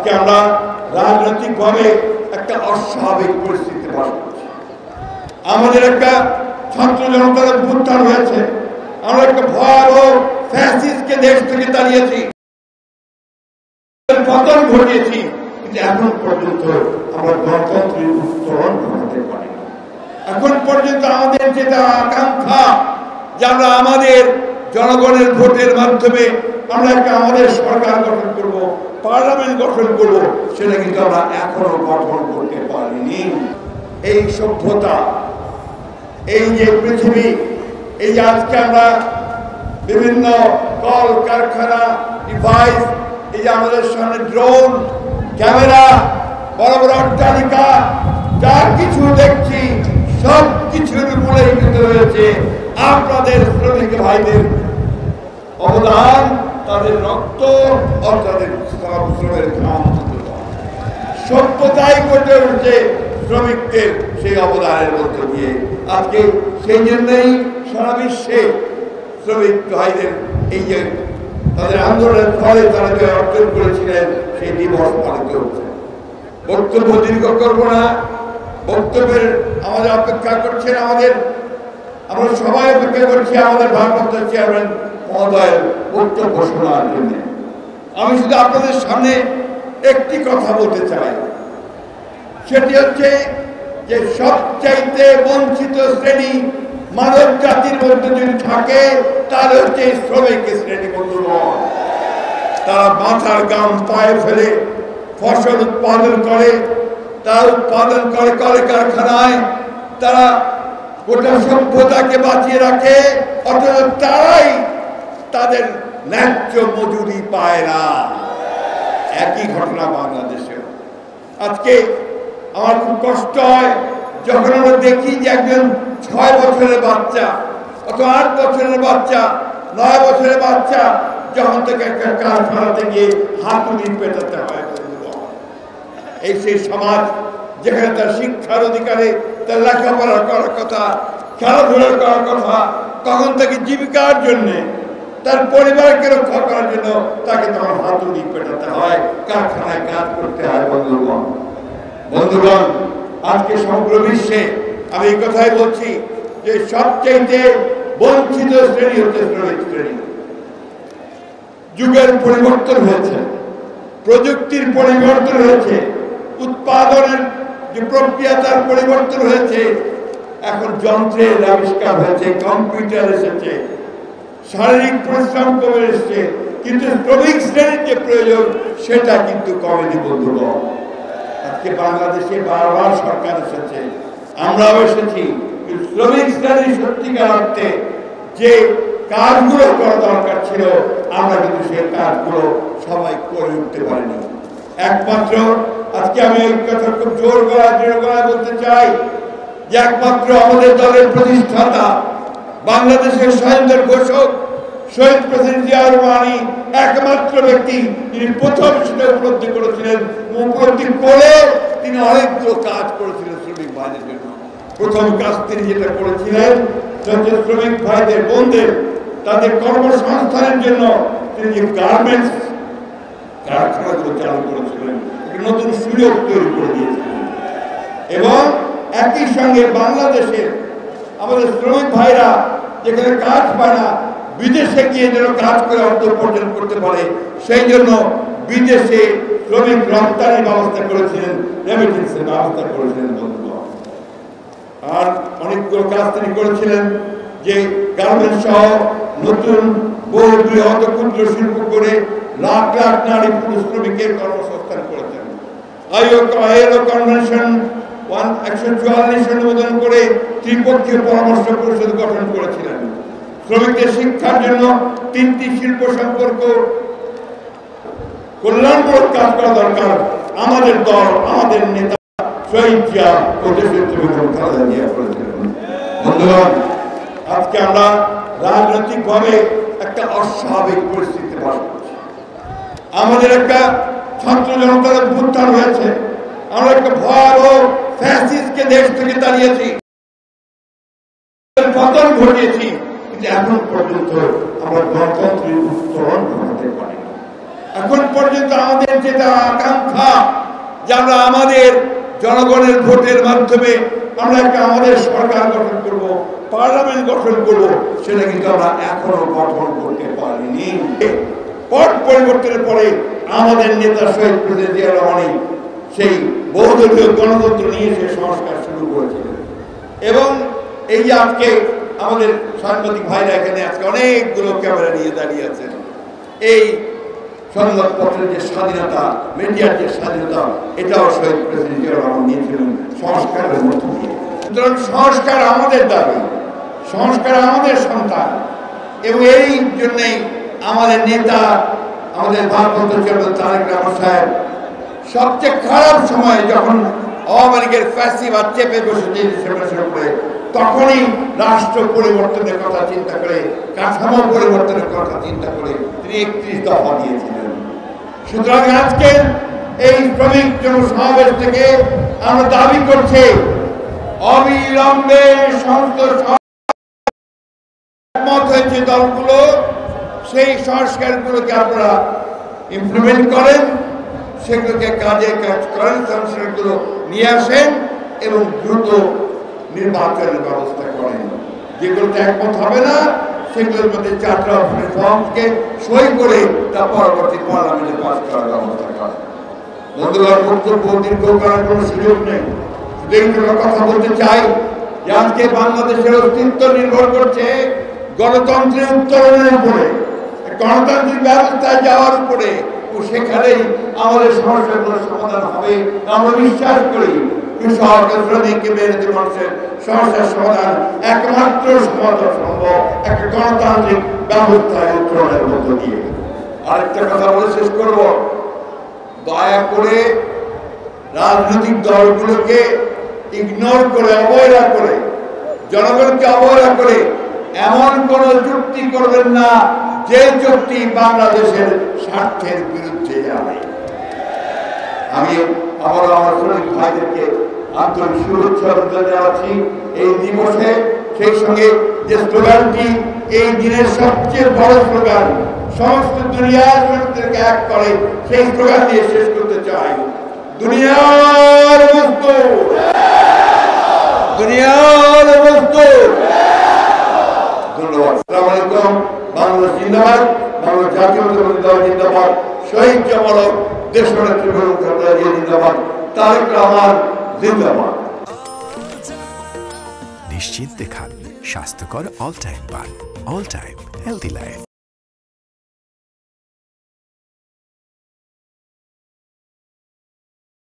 আজকে আমরা রাজনৈতিকভাবে একটা অস্বাভাবিক পরিস্থিতি বাস করছি। আমাদের একটা ছাত্র জনতার অভ্যুত্থান হয়েছে, আমরা একটা ভয়াবহ ফ্যাসিস্টকে দেশ থেকে তাড়িয়েছি, পতন ঘটিয়েছি, কিন্তু এখন পর্যন্ত আমরা গণতন্ত্রের উত্তরণ ঘটাতে পারি। এখন পর্যন্ত আমাদের যেটা আকাঙ্ক্ষা যে আমরা আমাদের জনগণের ভোটের মাধ্যমে আমরা একটা আমাদের সরকার গঠন করব, পার্লামেন্ট গঠন করব, সেটা কিন্তু আমরা এখনো গঠন করতে পারিনি। এই সভ্যতা, এই যে পৃথিবী, এই যে আজকে আমরা বিভিন্ন কল কারখানা, ডিভাইস, এই যে আমাদের সামনে ড্রোন, ক্যামেরা, বড় বড় অট্টালিকা, যা কিছু দেখছি সব কিছুর উপরে কিন্তু রয়েছে আপনাদের শ্রমিক ভাইদের অবদান, তাদের রক্ত, তাদের শ্রমের ঘাম। সভ্যতাই করতে উঠছে শ্রমিকদের সেই অবদানের মধ্য দিয়ে। আজকে সেই জন্যই সারা বিশ্বে শ্রমিক ভাইদের এই যে তাদের আন্দোলনের ফলে তারা যে অর্জন করেছিলেন সেই দিবস পালিত হচ্ছে। বক্তব্য দীর্ঘ করবো না, বক্তব্যের আমাদের অপেক্ষা করছেন, আমরা সবাই অপেক্ষা করছি আমাদের ভারপ্রাপ্ত চেয়ারম্যান মহোদয়ের বক্তব্য শোনার জন্য। আমি শুধু আপনাদের সামনে একটি কথা বলতে চাই, সেটি হচ্ছে যে সবচাইতে বঞ্চিত শ্রেণী মানব জাতির মধ্যে যদি থাকে তাহলে হচ্ছে শ্রমিক শ্রেণী। বন্ধুগণ, তারা মাথার গাম পায়ে ফেলে ফসল উৎপাদন করে, তারা উৎপাদন করে কলে কারখানায়, তারা গোটা সভ্যতাকে বাঁচিয়ে রাখে, অথচ তারাই তাদের ন্যায্য মজুরি পায় না। একই ঘটনা বাংলাদেশে। আজকে আমার খুব কষ্ট হয় যখন আমরা দেখি যে একজন 6 বছরের বাচ্চা অথবা 8 বছরের বাচ্চা, 9 বছরের বাচ্চা যখন থেকে একটা কারখানাতে গিয়ে হাতুড়ি পেটাতে হয়। এই সেই সমাজ যেখানে তার শিক্ষার অধিকারে, তার লেখাপড়া করার কথা, খেলাধুলা করার কথা, তখন তাকে জীবিকার জন্যে, তার পরিবারকে রক্ষা করার জন্য তাকে তখন হাতুড়ি পেটাতে হয়, কারখানায় কাজ করতে হয়। বন্ধুগণ, আজকে সমগ্র বিশ্বে আমি এই কথাই বলছি যে সবচেয়ে বঞ্চিত শ্রেণী হচ্ছে শ্রমিক শ্রেণী। যুগের পরিবর্তন হয়েছে, প্রযুক্তির পরিবর্তন হয়েছে, উৎপাদনের যে প্রক্রিয়া তার পরিবর্তন হয়েছে, এখন যন্ত্রের আবিষ্কার হয়েছে, কম্পিউটার এসেছে, শারীরিক পরিশ্রম কমে এসছে, কিন্তু শ্রমিক শ্রেণীর যে প্রয়োজন সেটা কিন্তু কমেনি। বন্ধুগণ, আজকে বাংলাদেশে বারবার সরকার এসেছে, আমরাও এসেছি, শ্রমিক শ্রেণীর সত্যিকার অর্থে যে কাজগুলো করা দরকার ছিল আমরা কিন্তু সেই কাজগুলো সবাই করে উঠতে পারিনি। একমাত্র আজকে আমি এই কথা খুব জোর গলায় দৃঢ় গলায় বলতে চাই যে একমাত্র আমাদের দলের প্রতিষ্ঠাতা, বাংলাদেশের স্বাধীনতার ঘোষক শহীদ প্রেসিডেন্ট জিয়াউর রহমানই একমাত্র ব্যক্তি যিনি প্রথম সেটা উপলব্ধি করেছিলেন, উপলব্ধি করে তিনি অনেকগুলো কাজ করেছিলেন শ্রমিক ভাইদের জন্য। প্রথম কাজ তিনি যেটা করেছিলেন শ্রমিক ভাইদের বোনদের তাদের কর্মসংস্থানের জন্য তিনি যে গার্মেন্টস কারখানাগুলো চালু করেছিলেন, নতুন সুযোগ তৈরি করে দিয়েছিলেন। এবং একই সঙ্গে বাংলাদেশের আমাদের শ্রমিক ভাইরা যেখানে কাজ পায় না, বিদেশে গিয়ে যেন কাজ করে অর্থ উপার্জন করতে পারে, সেই জন্য বিদেশে শ্রমিক রপ্তানির ব্যবস্থা করেছিলেন, রেমিটেন্সের ব্যবস্থা করেছিলেন। বন্ধুগণ, আর অনেকগুলো কাজ তিনি করেছিলেন যে গার্মেন্টস সহ নতুন বহু বৃহৎ ক্ষুদ্র শিল্প করে লাখ লাখ নারী পুরুষ শ্রমিকের কর্মসংস্থান করেছেন। আইএলও কনভেনশন 144 অনুমোদন করে ত্রিপক্ষীয় পরামর্শ পরিষদ গঠন করেছিলেন। শ্রমিকদের শিক্ষার জন্য 3টি শিল্প সম্পর্ক কল্যাণমূলক কাজ করা দরকার। আমাদের দল, আমাদের নেতা শহীদ জিয়া ও দেশনেত্রী বেগম খালেদা জিয়া করেছিলেন। বন্ধুগণ, আজকে আমরা রাজনৈতিকভাবে একটা অস্বাভাবিক পরিস্থিতি বাস করছি। আমাদের একটা ছাত্র জনতার অভ্যুত্থান হয়েছে, আমরা একটা ভয়াবহ ফ্যাসিস্টকে দেশ থেকে তাড়িয়েছি, পতন ঘটিয়েছি, কিন্তু এখন পর্যন্ত আমরা গণতন্ত্রের উত্তরণ ঘটাতে পারি। এখন পর্যন্ত আমাদের যেটা আকাঙ্ক্ষা যে আমরা আমাদের জনগণের ভোটের মাধ্যমে আমরা একটা আমাদের সরকার গঠন করব, পার্লামেন্ট গঠন করব, সেটা কিন্তু আমরা এখনো গঠন করতে পারিনি। পট পরিবর্তনের পরে আমাদের নেতা শহীদ প্রেসিডেন্ট জিয়া রহমান সেই বহুদলীয় গণতন্ত্র নিয়ে সে সংস্কার শুরু করেছিলেন। এবং এই যে আজকে আমাদের সাংবাদিক ভাইরা এখানে আজকে অনেকগুলো ক্যামেরা নিয়ে দাঁড়িয়ে আছেন, এই সংবাদপত্রের যে স্বাধীনতা, মিডিয়ার যে স্বাধীনতা, এটাও শহীদ প্রেসিডেন্ট জিয়া রহমান নিয়েছিলেন সংস্কারের মধ্য দিয়ে। সুতরাং সংস্কার আমাদের দাবি, সংস্কার আমাদের সন্তান, এবং এই জন্যেই আমাদের নেতা, আমাদের ভারপ্রাপ্ত চেয়ারম্যান তারেক রহমান সাহেব সবচেয়ে খারাপ সময়ে যখন আওয়ামী লীগের ফ্যাসিবাদ চেপে বসেছে সেটার উপরে, তখনই রাষ্ট্র পরিবর্তনের কথা চিন্তা করে, কাঠামো পরিবর্তনের কথা চিন্তা করে তিনি 31 দফা দিয়েছিলেন। সুতরাং আজকে এই শ্রমিক জনসমাবেশ থেকে আমরা দাবি করছি অবিলম্বে সমস্ত মত হয়েছে দলগুলো সেই সংস্কারগুলোকে আপনারা ইমপ্লিমেন্ট করেন, সেগুলোকে কাজে কাজ করেন, সংস্কারগুলো নিয়ে আসেন এবং দ্রুত নির্বাচনের ব্যবস্থা করেন। যেগুলোতে একমত হবে না সেগুলোর মধ্যে 4টা ফর্মকে সই করে তা পরবর্তী পার্লামেন্টে পাস করার ব্যবস্থা করেন। বন্ধুগণ, বক্তব্য দীর্ঘ করার কোনো সুযোগ নেই, শুধু কথা বলতে চাই যে আজকে বাংলাদেশের অস্তিত্ব নির্ভর করছে গণতন্ত্রের উত্তরণের উপরে, গণতান্ত্রিক ব্যবস্থায় যাওয়ার উপরে, ও সেখানেই আমাদের সমস্যাগুলোর সমাধান হবে। আমরা বিশ্বাস করি কৃষক, শ্রমিক, মেহনতি মানুষের সমস্যার সমাধান একমাত্র সমাধান সম্ভব একটা গণতান্ত্রিক ব্যবস্থায় উত্তরণের মধ্য দিয়ে। আরেকটা কথা বলে শেষ করব, দয়া করে রাজনৈতিক দলগুলোকে ইগনোর করে, অবহেলা করে, জনগণকে অবহেলা করে এমন কোন যুক্তি করবেন না যে যুক্তি বাংলাদেশের স্বার্থের বিরুদ্ধে যাবে। আমি আবারও আমার শ্রমিক ভাইদেরকে আন্তরিক শুভেচ্ছা জানাচ্ছি এই দিবসে। সেই সঙ্গে যে স্লোগানটি এই দিনের সবচেয়ে বড় স্লোগান, সমস্ত দুনিয়ার শ্রমিকদেরকে এক করে, সেই স্লোগান দিয়ে শেষ করতে চাই, দুনিয়ার মজদুর, দুনিয়ার মজদুর। ধন্যবাদ। আসসালামু আলাইকুম। বাংলাদেশ জিন্দাবাদ, বাংলাদেশ জাতীয়তাবাদী দল জিন্দাবাদ, শহীদ জামালত দেশনেত্রী বেগম খালেদা জিয়া জিন্দাবাদ, তারেক রহমান জিন্দাবাদ। নিশ্চিন্তে খান স্বাস্থ্যকর অল টাইম পান, অল টাইম হেলদি লাইফ।